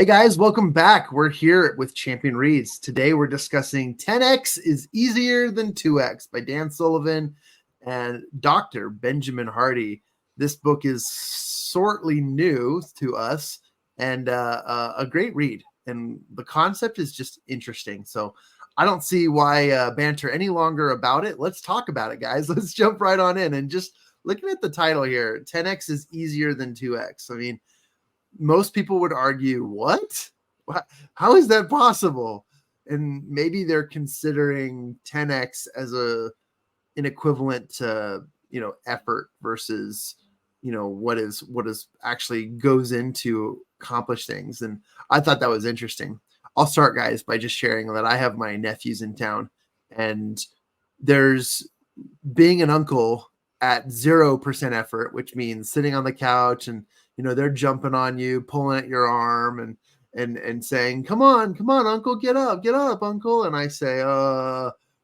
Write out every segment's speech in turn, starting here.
Hey guys, welcome back. We're here with Champion Reads. Today we're discussing 10x is easier than 2x by Dan Sullivan and Dr. Benjamin Hardy. This book is sorely new to us and a great read. And the concept is just interesting. So I don't see why banter any longer about it. Let's talk about it, guys. Let's jump right on in. And just looking at the title here, 10x is easier than 2x. I mean, most people would argue, what? How is that possible? And maybe they're considering 10x as an equivalent to, effort versus, what is actually goes into accomplish things. And I thought that was interesting. I'll start, guys, by just sharing that I have my nephews in town, and there's being an uncle at 0% effort, which means sitting on the couch and they're jumping on you, pulling at your arm and saying, come on, uncle, get up, uncle. And I say,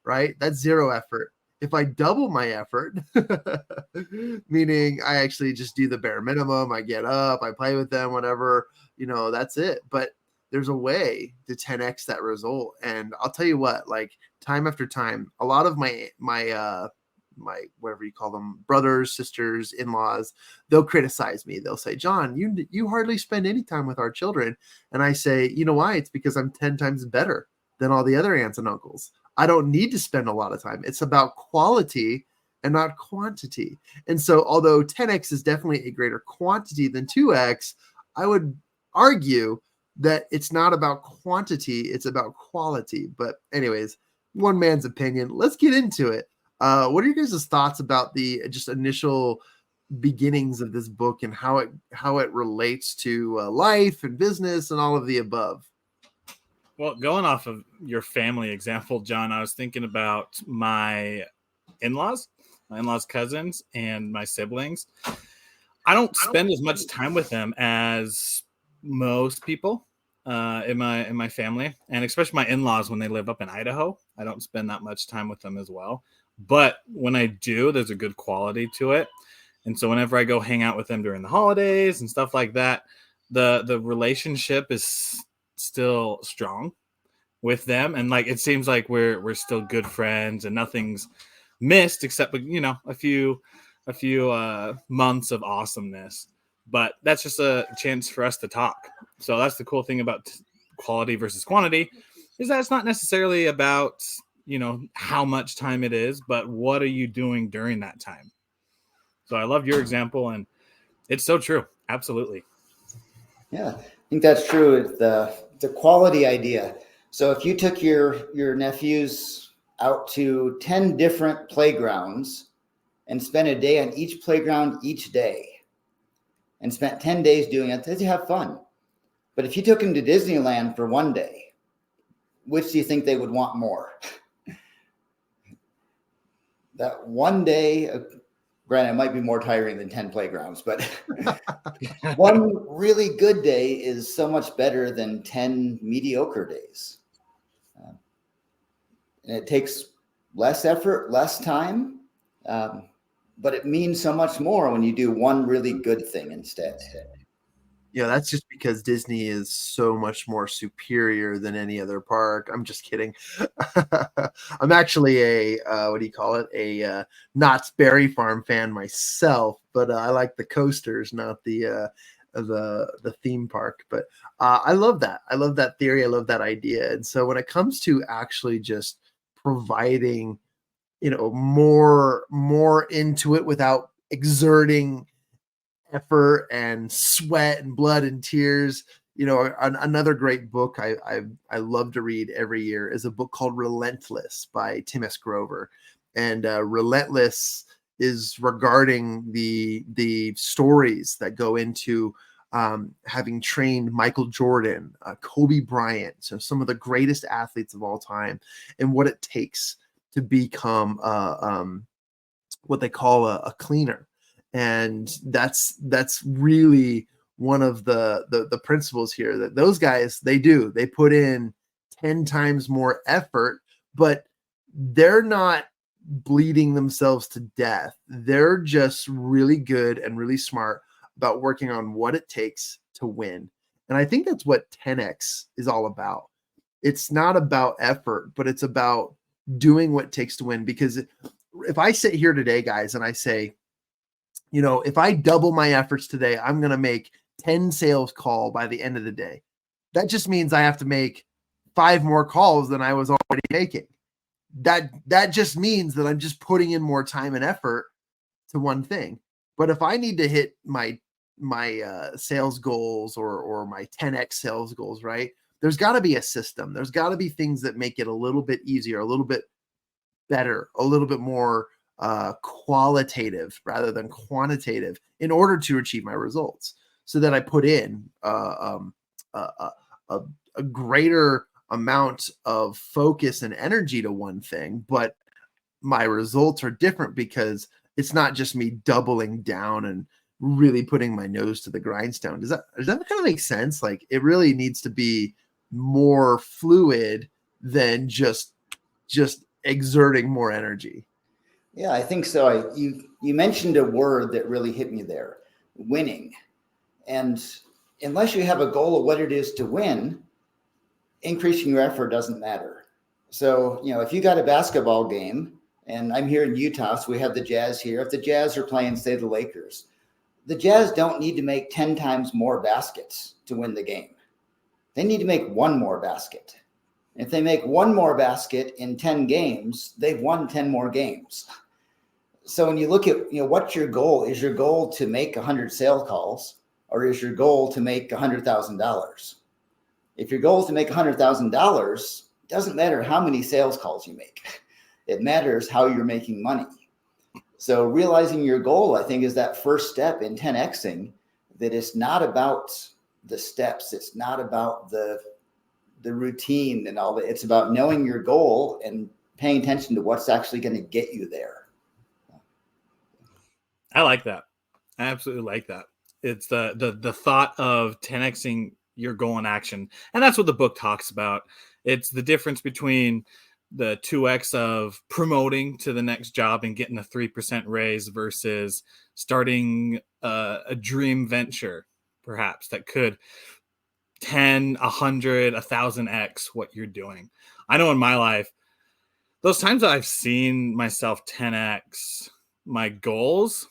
right, that's 0 effort. If I double my effort, meaning I actually just do the bare minimum, I get up, I play with them, whatever, that's it. But there's a way to 10x that result. And I'll tell you what, like time after time, a lot of my whatever you call them, brothers, sisters, in-laws, they'll criticize me. They'll say, John, you hardly spend any time with our children. And I say, you know why? It's because I'm 10 times better than all the other aunts and uncles. I don't need to spend a lot of time. It's about quality and not quantity. And so although 10x is definitely a greater quantity than 2x, I would argue that it's not about quantity, it's about quality. But anyways, one man's opinion. Let's get into it. What are your guys' thoughts about the just initial beginnings of this book and how it relates to life and business and all of the above? Well, going off of your family example, John, I was thinking about my in-laws cousins, and my siblings. I don't spend as much time with them as most people in my family, and especially my in-laws when they live up in Idaho. I don't spend that much time with them as well. But when I do, there's a good quality to it. And so whenever I go hang out with them during the holidays and stuff like that, the relationship is still strong with them. And like, it seems like we're still good friends and nothing's missed except, a few months of awesomeness. But that's just a chance for us to talk. So that's the cool thing about quality versus quantity, is that it's not necessarily about how much time it is, but what are you doing during that time? So I love your example, and it's so true. Absolutely. Yeah, I think that's true. The quality idea. So if you took your nephews out to 10 different playgrounds and spent a day on each playground each day and spent 10 days doing it, they'd have fun. But if you took them to Disneyland for one day, which do you think they would want more? That one day, granted, it might be more tiring than 10 playgrounds, but one really good day is so much better than 10 mediocre days. And it takes less effort, less time, but it means so much more when you do one really good thing instead. Yeah, that's just because Disney is so much more superior than any other park. I'm just kidding. I'm actually a Knott's Berry Farm fan myself, but I like the coasters, not the theme park. But I love that. I love that theory. I love that idea. And so when it comes to actually just providing, more into it without exerting effort and sweat and blood and tears. Another great book I love to read every year is a book called Relentless by Tim S. Grover. And Relentless is regarding the stories that go into having trained Michael Jordan, Kobe Bryant, so some of the greatest athletes of all time, and what it takes to become what they call a cleaner. And that's really one of the principles here, that those guys, they put in 10 times more effort, but they're not bleeding themselves to death. They're just really good and really smart about working on what it takes to win. And I think that's what 10X is all about. It's not about effort, but it's about doing what it takes to win. Because if I sit here today, guys, and I say, if I double my efforts today, I'm going to make 10 sales call by the end of the day. That just means I have to make 5 more calls than I was already making. That just means that I'm just putting in more time and effort to one thing. But if I need to hit my sales goals or my 10X sales goals, right? There's got to be a system. There's got to be things that make it a little bit easier, a little bit better, a little bit more qualitative rather than quantitative in order to achieve my results, so that I put in a greater amount of focus and energy to one thing, but my results are different because it's not just me doubling down and really putting my nose to the grindstone. Does that kind of make sense? Like, it really needs to be more fluid than just exerting more energy. Yeah, I think so. You mentioned a word that really hit me there: winning. And unless you have a goal of what it is to win, increasing your effort doesn't matter. So, if you got a basketball game, and I'm here in Utah, so we have the Jazz here. If the Jazz are playing, say, the Lakers, the Jazz don't need to make 10 times more baskets to win the game. They need to make 1 more basket. If they make 1 more basket in 10 games, they've won 10 more games. So when you look at, what's your goal? Is your goal to make 100 sales calls, or is your goal to make $100,000? If your goal is to make $100,000, it doesn't matter how many sales calls you make. It matters how you're making money. So realizing your goal, I think, is that first step in 10Xing, that it's not about the steps. It's not about the routine and all that. It's about knowing your goal and paying attention to what's actually going to get you there. I like that. I absolutely like that. It's the thought of 10Xing your goal in action. And that's what the book talks about. It's the difference between the 2X of promoting to the next job and getting a 3% raise versus starting a dream venture, perhaps, that could 10, 100, 1,000X what you're doing. I know in my life, those times that I've seen myself 10X my goals,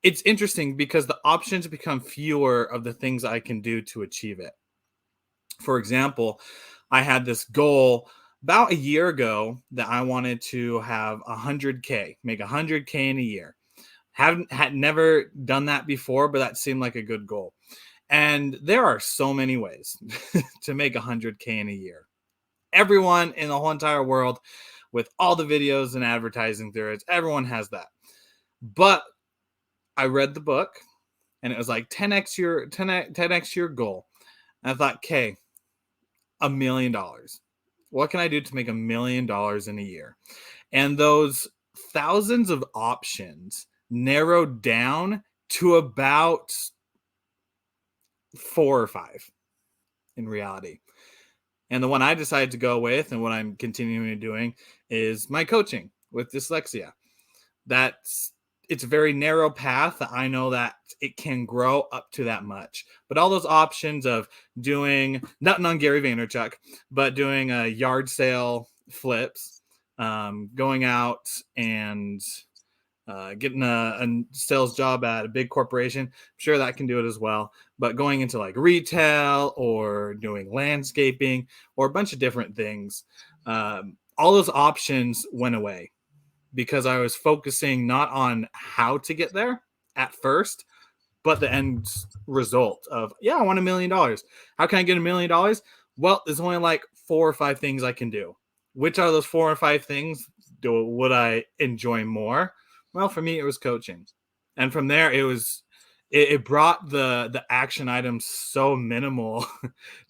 it's interesting because the options become fewer of the things I can do to achieve it. For example, I had this goal about a year ago that I wanted to have 100K, make 100K in a year. Had never done that before, but that seemed like a good goal. And there are so many ways to make 100K in a year. Everyone in the whole entire world, with all the videos and advertising through it, everyone has that. But I read the book, and it was like 10x your goal. And I thought, okay, $1 million. What can I do to make $1 million in a year? And those thousands of options narrowed down to about 4 or 5 in reality. And the one I decided to go with, and what I'm continuing doing, is my coaching with dyslexia. It's a very narrow path. I know that it can grow up to that much. But all those options of doing, nothing on Gary Vaynerchuk, but doing a yard sale flips, going out and getting a sales job at a big corporation, I'm sure that can do it as well. But going into like retail or doing landscaping or a bunch of different things, all those options went away because I was focusing not on how to get there at first, but the end result of, I want $1 million. How can I get $1 million? Well, there's only like 4 or 5 things I can do. Which are those 4 or 5 things would I enjoy more? Well, for me, it was coaching. And from there, it brought the action items so minimal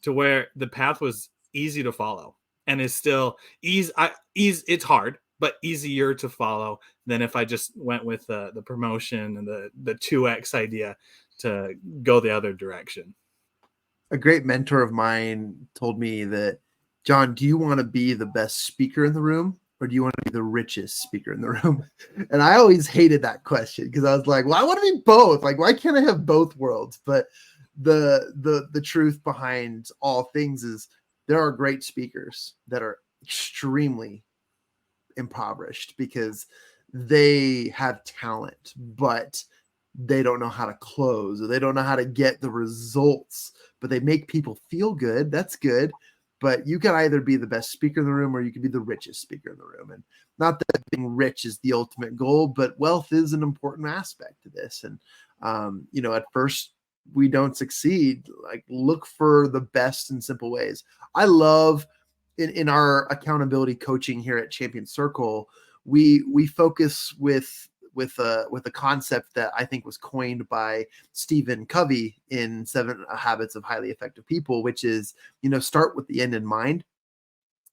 to where the path was easy to follow. And it's still easy. It's hard, but easier to follow than if I just went with the promotion and the 2X idea to go the other direction. A great mentor of mine told me that, John, do you want to be the best speaker in the room, or do you want to be the richest speaker in the room? And I always hated that question because I was like, well, I want to be both. Like, why can't I have both worlds? But the truth behind all things is there are great speakers that are extremely impoverished because they have talent, but they don't know how to close, or they don't know how to get the results, but they make people feel good. That's good. But you can either be the best speaker in the room or you can be the richest speaker in the room. And not that being rich is the ultimate goal, but wealth is an important aspect to this. And, at first we don't succeed. Like, look for the best and simple ways. I love in our accountability coaching here at Champion Circle, we focus with a concept that I think was coined by Stephen Covey in 7 Habits of Highly Effective People, which is, start with the end in mind.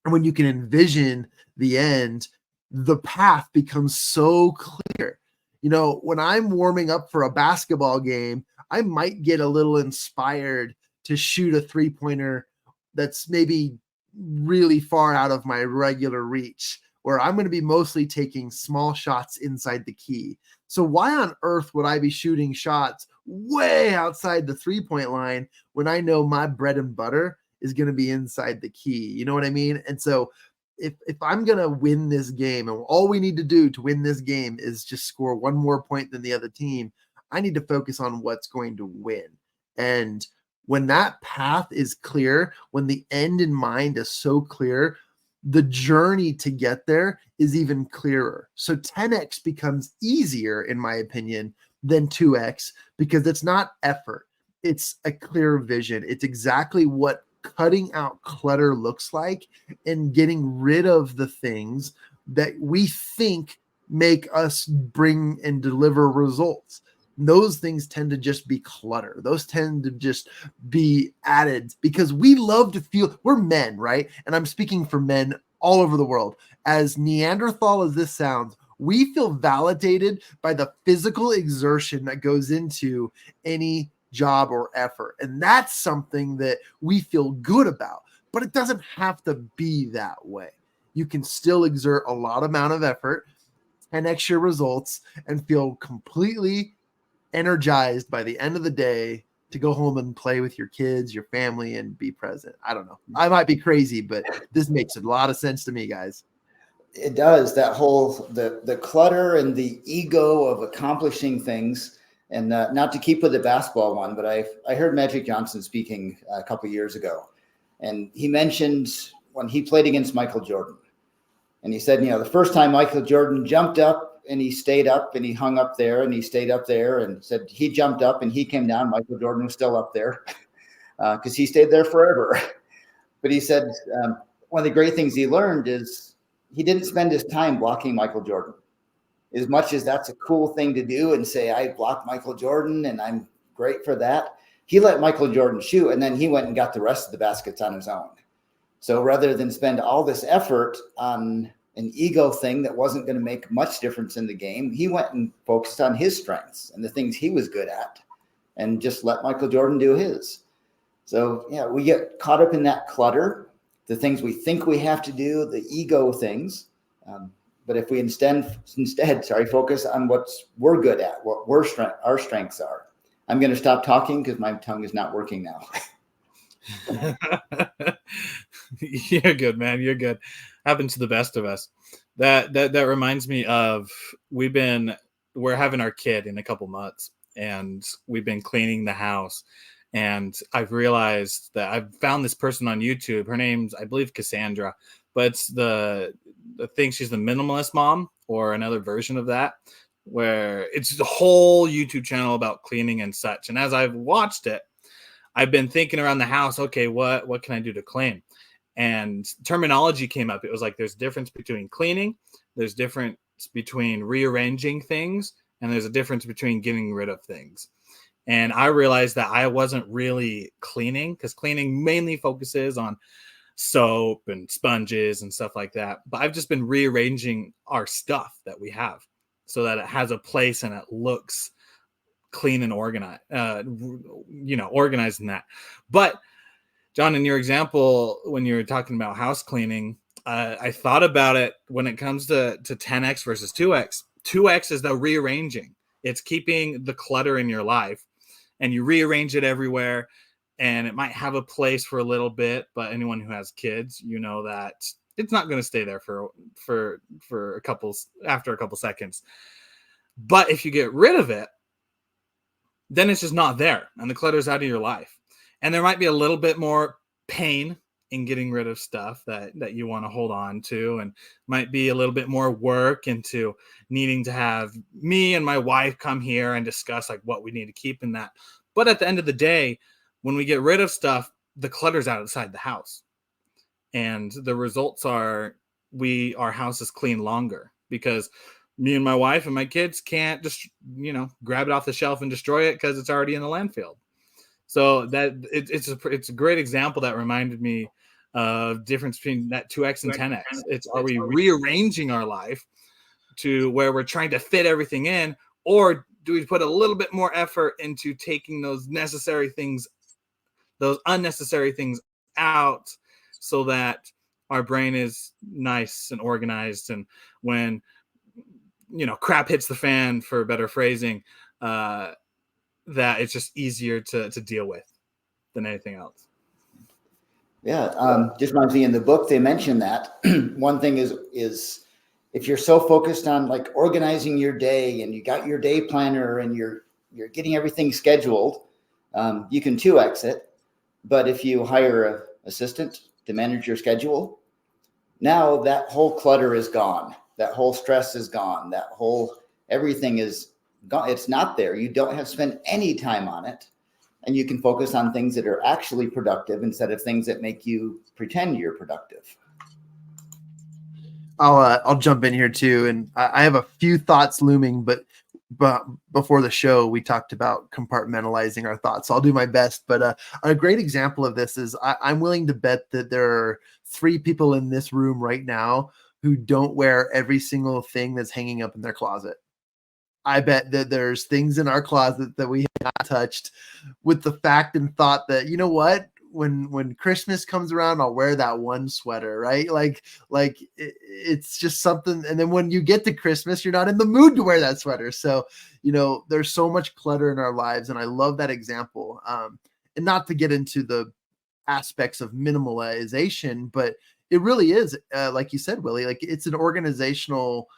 And when you can envision the end, the path becomes so clear. When I'm warming up for a basketball game, I might get a little inspired to shoot a 3-pointer that's maybe really far out of my regular reach, where I'm going to be mostly taking small shots inside the key. So why on earth would I be shooting shots way outside the 3-point line when I know my bread and butter is going to be inside the key? You know what I mean? And so if I'm going to win this game, and all we need to do to win this game is just score one more point than the other team, I need to focus on what's going to win. And when that path is clear, when the end in mind is so clear, the journey to get there is even clearer. So 10x becomes easier, in my opinion, than 2x, because it's not effort. It's a clear vision. It's exactly what cutting out clutter looks like and getting rid of the things that we think make us bring and deliver results. Those things tend to just be clutter. Those tend to just be added because we love to feel, we're men, right? And I'm speaking for men all over the world. As Neanderthal as this sounds, we feel validated by the physical exertion that goes into any job or effort. And that's something that we feel good about, but it doesn't have to be that way. You can still exert a lot amount of effort, 10x your results, and feel completely energized by the end of the day to go home and play with your kids, your family, and be present. I don't know. I might be crazy, but this makes a lot of sense to me, guys. It does. That whole, the clutter and the ego of accomplishing things. And not to keep with the basketball one, but I heard Magic Johnson speaking a couple of years ago, and he mentioned when he played against Michael Jordan, and he said, the first time Michael Jordan jumped up and he stayed up and he hung up there and he stayed up there, and said he jumped up and he came down. Michael Jordan was still up there because he stayed there forever. But he said one of the great things he learned is he didn't spend his time blocking Michael Jordan. As much as that's a cool thing to do and say, I blocked Michael Jordan and I'm great for that, he let Michael Jordan shoot, and then he went and got the rest of the baskets on his own. So rather than spend all this effort on an ego thing that wasn't going to make much difference in the game, he went and focused on his strengths and the things he was good at and just let Michael Jordan do his. So, we get caught up in that clutter, the things we think we have to do, the ego things. But if we instead focus on what we're good at, what our strengths are. I'm going to stop talking because my tongue is not working now. You're good, man. You're good. Happens to the best of us. That reminds me of we're having our kid in a couple months, and we've been cleaning the house. And I've realized that I've found this person on YouTube. Her name's, I believe, Cassandra, but it's the thing, she's the minimalist mom, or another version of that, where it's the whole YouTube channel about cleaning and such. And as I've watched it, I've been thinking around the house, okay, what can I do to clean? And terminology came up. It was like, there's a difference between cleaning, there's difference between rearranging things, and there's a difference between getting rid of things. And I realized that I wasn't really cleaning, because cleaning mainly focuses on soap and sponges and stuff like that. But I've just been rearranging our stuff that we have so that it has a place and it looks clean and organized, organized in that. But John, in your example, when you were talking about house cleaning, I thought about it when it comes to 10x versus 2x. 2x is the rearranging. It's keeping the clutter in your life. and you rearrange it everywhere, and it might have a place for a little bit, but anyone who has kids, you know that it's not going to stay there for after a couple seconds. But if you get rid of it, then it's just not there, and the clutter's out of your life. And there might be a little bit more pain in getting rid of stuff that you want to hold on to, and might be a little bit more work into needing to have me and my wife come here and discuss like what we need to keep in that. But at the end of the day, when we get rid of stuff, the clutter's outside the house, and the results are our house is clean longer, because me and my wife and my kids can't just, grab it off the shelf and destroy it because it's already in the landfill. So that it's a great example that reminded me of difference between that 2X and 10X. It's, are we rearranging our life to where we're trying to fit everything in, or do we put a little bit more effort into taking those unnecessary things out, so that our brain is nice and organized, and when crap hits the fan, for better phrasing, that it's just easier to deal with than anything else. Yeah. Just reminds me, in the book, they mention that one thing is if you're so focused on like organizing your day, and you got your day planner and you're getting everything scheduled, you can 2X it. But if you hire an assistant to manage your schedule, now that whole clutter is gone. That whole stress is gone. Everything is gone. It's not there. You don't have to spend any time on it. And you can focus on things that are actually productive instead of things that make you pretend you're productive. I'll jump in here too. And I have a few thoughts looming, but before the show, we talked about compartmentalizing our thoughts. So I'll do my best. But a great example of this is I'm willing to bet that there are 3 people in this room right now who don't wear every single thing that's hanging up in their closet. I bet that there's things in our closet that we have not touched, with the fact and thought that, you know what, when Christmas comes around, I'll wear that one sweater, right? It's just something. And then when you get to Christmas, you're not in the mood to wear that sweater. So, there's so much clutter in our lives. And I love that example. And not to get into the aspects of minimalization, but it really is, like you said, Willie, like it's an organizational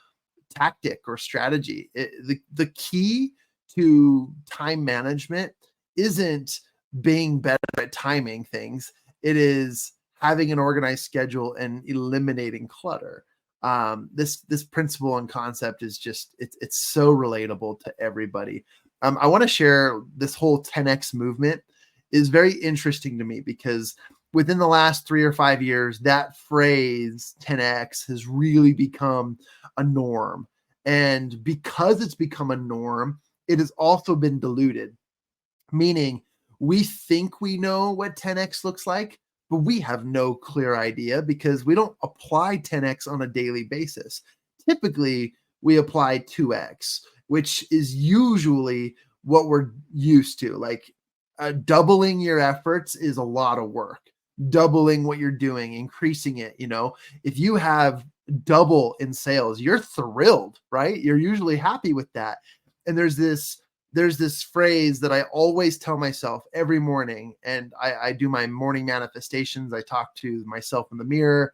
tactic or strategy. The key to time management isn't being better at timing things. It is having an organized schedule and eliminating clutter. This principle and concept is just, it's so relatable to everybody. I want to share this whole 10X movement is very interesting to me, because within the last 3 or 5 years, that phrase 10X has really become a norm. And because it's become a norm, it has also been diluted, meaning we think we know what 10X looks like, but we have no clear idea, because we don't apply 10X on a daily basis. Typically, we apply 2X, which is usually what we're used to. Like doubling your efforts is a lot of work. Doubling what you're doing, increasing it. If you have double in sales, you're thrilled, right? You're usually happy with that. And there's this phrase that I always tell myself every morning, and I do my morning manifestations. I talk to myself in the mirror,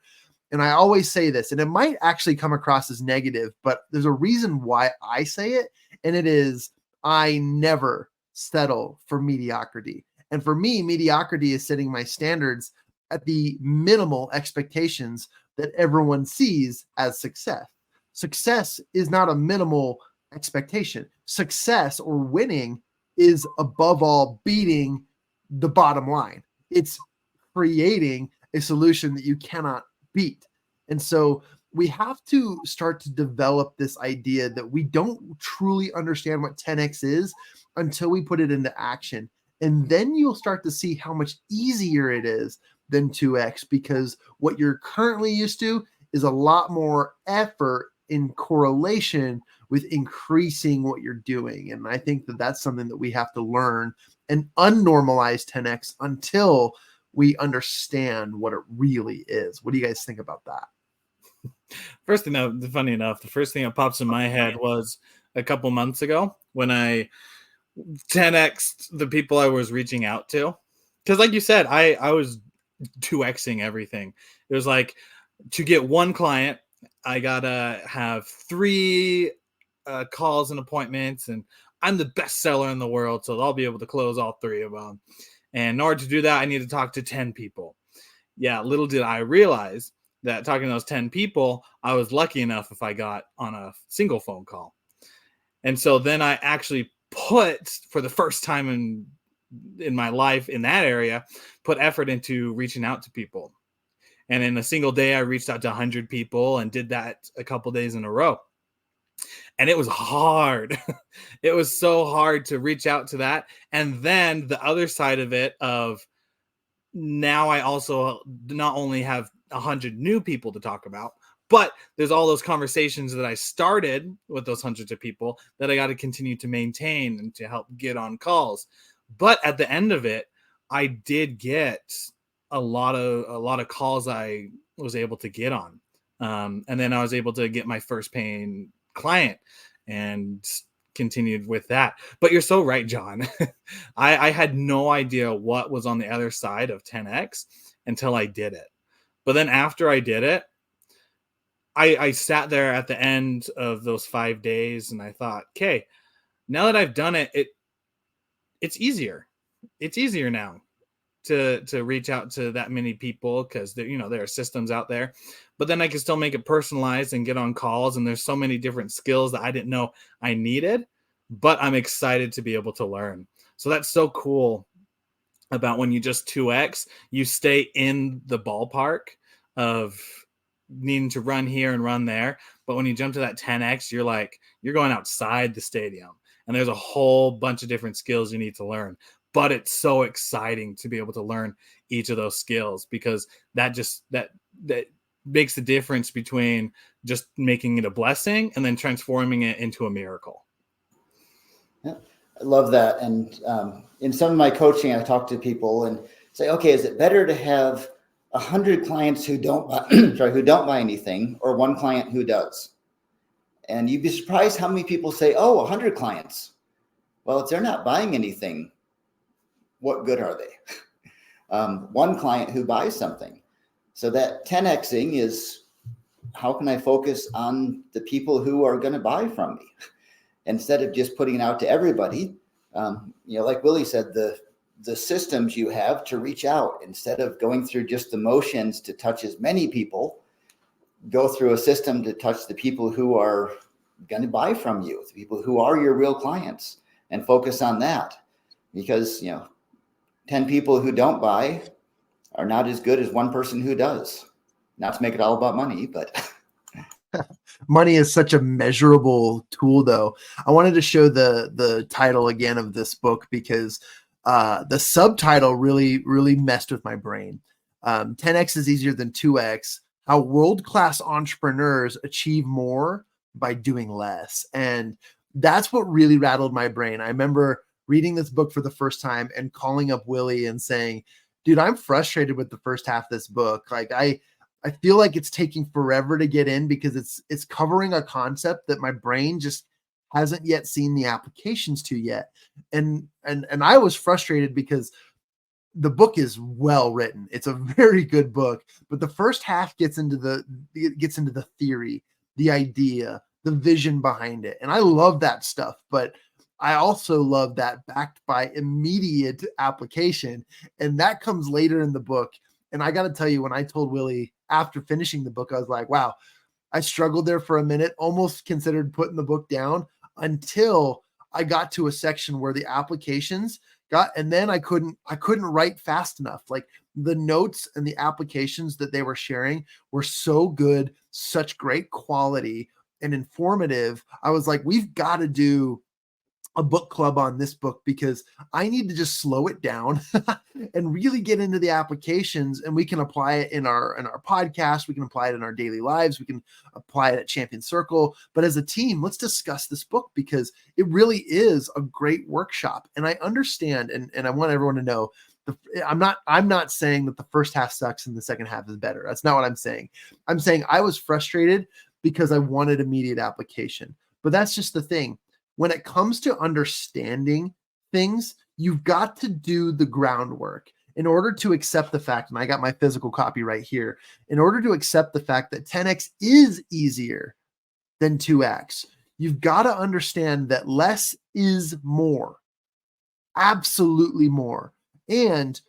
and I always say this, and it might actually come across as negative, but there's a reason why I say it, and it is, I never settle for mediocrity. And for me, mediocrity is setting my standards at the minimal expectations that everyone sees as success. Success is not a minimal expectation. Success or winning is above all beating the bottom line. It's creating a solution that you cannot beat. And so we have to start to develop this idea that we don't truly understand what 10X is until we put it into action. And then you'll start to see how much easier it is than 2X, because what you're currently used to is a lot more effort in correlation with increasing what you're doing. And I think that that's something that we have to learn and unnormalize 10X until we understand what it really is. What do you guys think about that? Funny enough, the first thing that pops in my head was a couple months ago when I 10x the people I was reaching out to. Because like you said, I was 2xing everything. It was like, to get one client, I gotta have 3 calls and appointments, and I'm the best seller in the world, so I'll be able to close all 3 of them. And in order to do that, I need to talk to 10 people. Yeah, little did I realize that talking to those 10 people, I was lucky enough if I got on a single phone call. And so then I actually put, for the first time in my life in that area, put effort into reaching out to people. And in a single day, I reached out to 100 people and did that a couple days in a row. And it was hard. It was so hard to reach out to that. And then the other side of it of, now I also not only have 100 new people to talk about, but there's all those conversations that I started with those hundreds of people that I got to continue to maintain and to help get on calls. But at the end of it, I did get a lot of calls I was able to get on. And then I was able to get my first paying client and continued with that. But you're so right, John. I had no idea what was on the other side of 10x until I did it. But then after I did it, I sat there at the end of those 5 days and I thought, okay, now that I've done it, it's easier. It's easier now to reach out to that many people, because there are systems out there. But then I can still make it personalized and get on calls, and there's so many different skills that I didn't know I needed, but I'm excited to be able to learn. So that's so cool about when you just 2x, you stay in the ballpark of needing to run here and run there. But when you jump to that 10x, you're going outside the stadium, and there's a whole bunch of different skills you need to learn. But it's so exciting to be able to learn each of those skills, because that makes the difference between just making it a blessing and then transforming it into a miracle. Yeah, I love that. And in some of my coaching, I talk to people and say, okay, is it better to have 100 clients who don't buy anything, or 1 client who does? And you'd be surprised how many people say, 100 clients. Well, if they're not buying anything, what good are they? 1 client who buys something. So that 10xing is, how can I focus on the people who are going to buy from me instead of just putting it out to everybody? Like Willie said, the systems you have to reach out, instead of going through just the motions to touch as many people, go through a system to touch the people who are going to buy from you, the people who are your real clients, and focus on that. Because 10 people who don't buy are not as good as 1 person who does. Not to make it all about money, but money is such a measurable tool, though. I wanted to show the title again of this book, because the subtitle really messed with my brain. 10x is easier than 2x: how world-class entrepreneurs achieve more by doing less. And that's what really rattled my brain. I remember reading this book for the first time and calling up Willie and saying, dude, I'm frustrated with the first half of this book. Like I feel like it's taking forever to get in, because it's covering a concept that my brain just hasn't yet seen the applications to yet. And I was frustrated because the book is well written. It's a very good book, but the first half gets into the theory, the idea, the vision behind it. And I love that stuff, but I also love that backed by immediate application. And that comes later in the book. And I got to tell you, when I told Willie after finishing the book, I was like, wow, I struggled there for a minute, almost considered putting the book down, until I got to a section where the applications and then I couldn't write fast enough. Like, the notes and the applications that they were sharing were so good, such great quality and informative. I was like, we've got to do a book club on this book, because I need to just slow it down and really get into the applications, and we can apply it in our podcast. We can apply it in our daily lives. We can apply it at Champion Circle, but as a team, let's discuss this book, because it really is a great workshop. And I understand. And I want everyone to know, I'm not saying that the first half sucks and the second half is better. That's not what I'm saying. I'm saying I was frustrated because I wanted immediate application, but that's just the thing. When it comes to understanding things, you've got to do the groundwork in order to accept the fact, and I got my physical copy right here, in order to accept the fact that 10x is easier than 2x, you've got to understand that less is more, absolutely more. And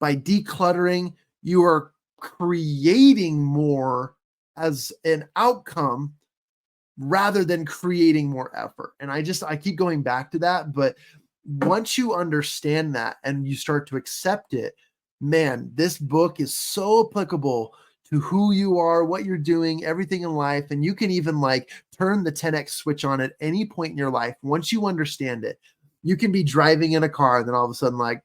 by decluttering, you are creating more as an outcome rather than creating more effort. And I keep going back to that, but once you understand that and you start to accept it, man, this book is so applicable to who you are, what you're doing, everything in life. And you can even like turn the 10x switch on at any point in your life. Once you understand it, you can be driving in a car and then all of a sudden like,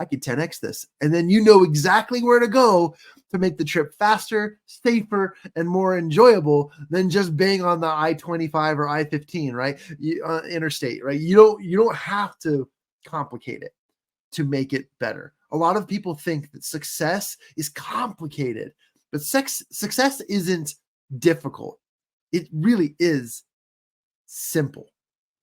I could 10x this. And then you know exactly where to go to make the trip faster, safer, and more enjoyable than just being on the I-25 or I-15, right? Interstate, right? You don't have to complicate it to make it better. A lot of people think that success is complicated, but success isn't difficult. It really is simple.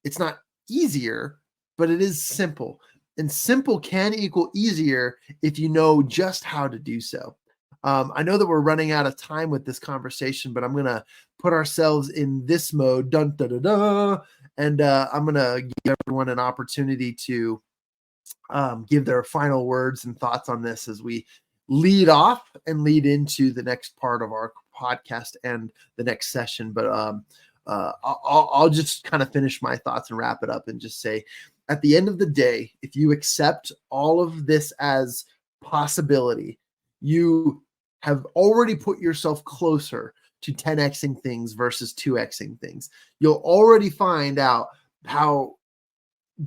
It's not easier, but it is simple. And simple can equal easier if you know just how to do so. I know that we're running out of time with this conversation, but I'm going to put ourselves in this mode, dun, da, da, da, and I'm going to give everyone an opportunity to give their final words and thoughts on this as we lead off and lead into the next part of our podcast and the next session. But I'll just kind of finish my thoughts and wrap it up and just say, at the end of the day, if you accept all of this as possibility, you have already put yourself closer to 10xing things versus 2xing things. You'll already find out how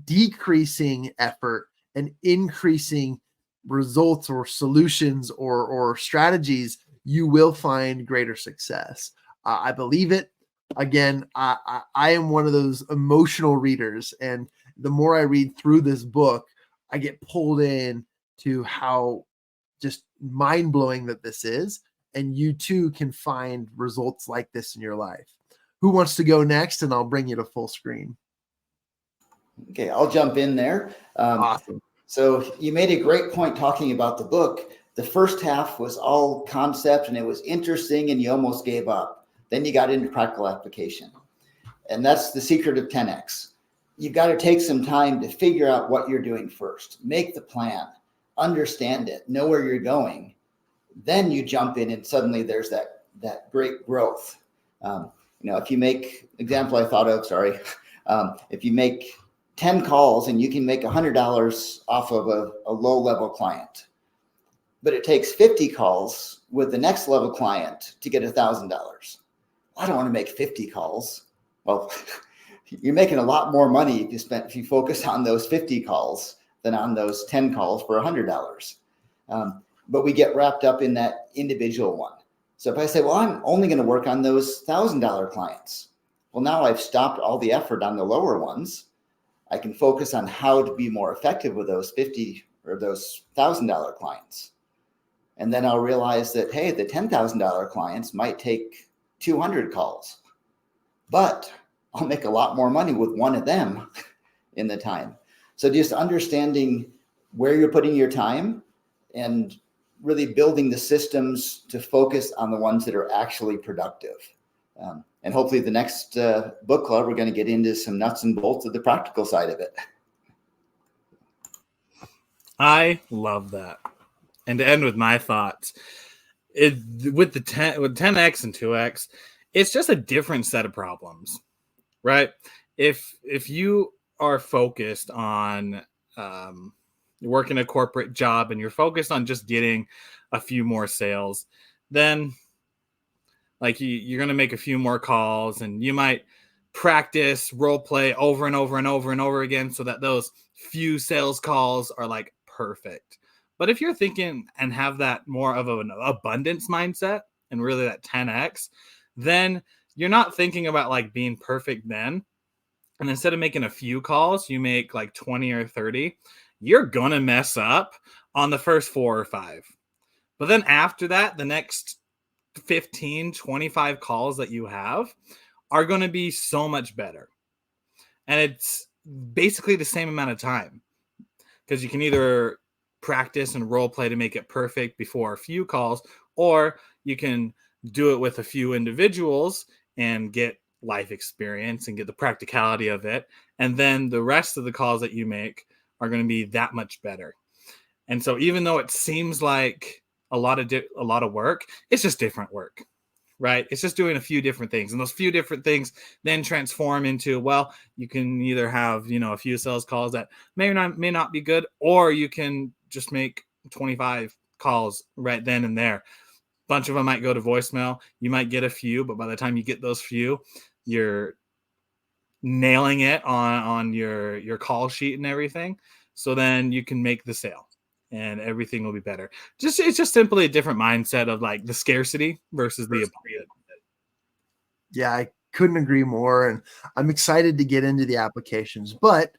decreasing effort and increasing results or solutions or strategies, you will find greater success. I believe it. Again, I am one of those emotional readers, and the more I read through this book, I get pulled in to how just mind-blowing that this is. And you too can find results like this in your life. Who wants to go next? And I'll bring you to full screen. Okay, I'll jump in there. Awesome. So you made a great point talking about the book. The first half was all concept and it was interesting and you almost gave up. Then you got into practical application. And that's the secret of 10x. You've got to take some time to figure out what you're doing first. Make the plan, understand it, know where you're going. Then you jump in and suddenly there's that great growth. If you make, example I thought of, sorry, if you make 10 calls and you can make $100 off of a low-level client, but it takes 50 calls with the next level client to get $1,000. I don't want to make 50 calls. Well, you're making a lot more money if you focus on those 50 calls than on those 10 calls for $100. But we get wrapped up in that individual one. So if I say, well, I'm only going to work on those $1,000 clients. Well, now I've stopped all the effort on the lower ones. I can focus on how to be more effective with those 50 or those $1,000 clients. And then I'll realize that, hey, the $10,000 clients might take 200 calls, but I'll make a lot more money with one of them in the time. So just understanding where you're putting your time and really building the systems to focus on the ones that are actually productive. And hopefully the next book club, we're going to get into some nuts and bolts of the practical side of it. I love that. And to end with my thoughts, with 10x and 2x, it's just a different set of problems, right? If you are focused on working a corporate job and you're focused on just getting a few more sales, then like you're going to make a few more calls and you might practice role play over and over and over and over again so that those few sales calls are like perfect. But if you're thinking and have that more of an abundance mindset and really that 10x, then you're not thinking about like being perfect then. And instead of making a few calls, you make like 20 or 30. You're going to mess up on the first 4 or 5. But then after that, the next 15, 25 calls that you have are going to be so much better. And basically the same amount of time, because you can either practice and role play to make it perfect before a few calls, or you can do it with a few individuals and get life experience and get the practicality of it. And then the rest of the calls that you make are going to be that much better. And so even though it seems like a lot of work, it's just different work, right? It's just doing a few different things. And those few different things then transform into, well, you can either have, a few sales calls that may not be good, or you can just make 25 calls right then and there. Bunch of them might go to voicemail. You might get a few, but by the time you get those few, you're nailing it on your call sheet and everything. So then you can make the sale and everything will be better. It's just simply a different mindset of like the scarcity versus the abundance. Yeah, I couldn't agree more. And I'm excited to get into the applications, but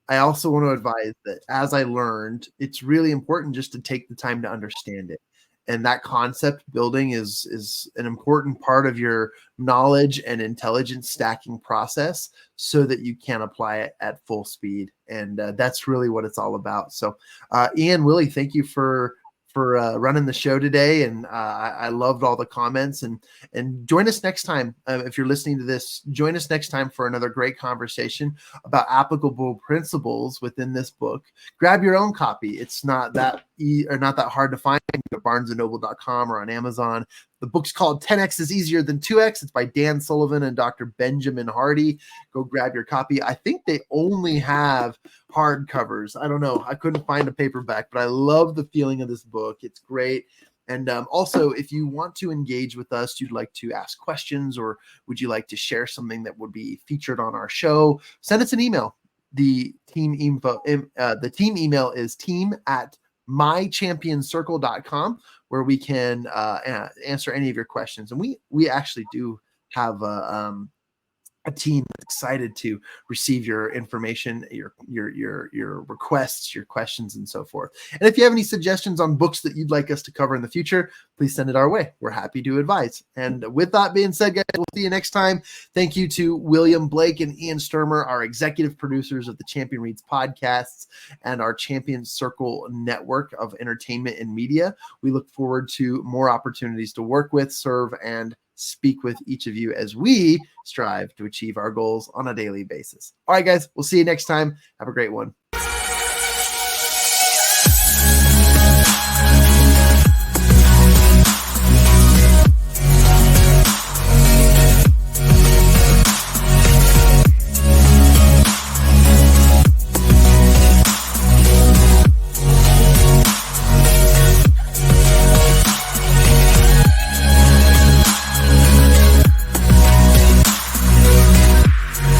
I also want to advise that as I learned, it's really important just to take the time to understand it. And that concept building is an important part of your knowledge and intelligence stacking process so that you can apply it at full speed. And that's really what it's all about. So, Ian, Willie, thank you for running the show today. And I loved all the comments, and join us next time. If you're listening to this, join us next time for another great conversation about applicable principles within this book. Grab your own copy. It's not that not that hard to find. Go to barnesandnoble.com or on Amazon. The book's called 10X is Easier Than 2X. It's by Dan Sullivan and Dr. Benjamin Hardy. Go grab your copy. I think they only have hardcovers. I don't know. I couldn't find a paperback, but I love the feeling of this book. It's great. And also, if you want to engage with us, you'd like to ask questions, or would you like to share something that would be featured on our show, send us an email. The team email is team@mychampioncircle.com, where we can answer any of your questions. And we actually do have a team that's excited to receive your information, your requests, your questions, and so forth. And if you have any suggestions on books that you'd like us to cover in the future, please send it our way. We're happy to advise. And with that being said, guys, we'll see you next time. Thank you to William Blake and Ian Sturmer, our executive producers of the Champion Reads podcasts and our Champion Circle network of entertainment and media. We look forward to more opportunities to work with, serve, and speak with each of you as we strive to achieve our goals on a daily basis. All right, guys, we'll see you next time. Have a great one.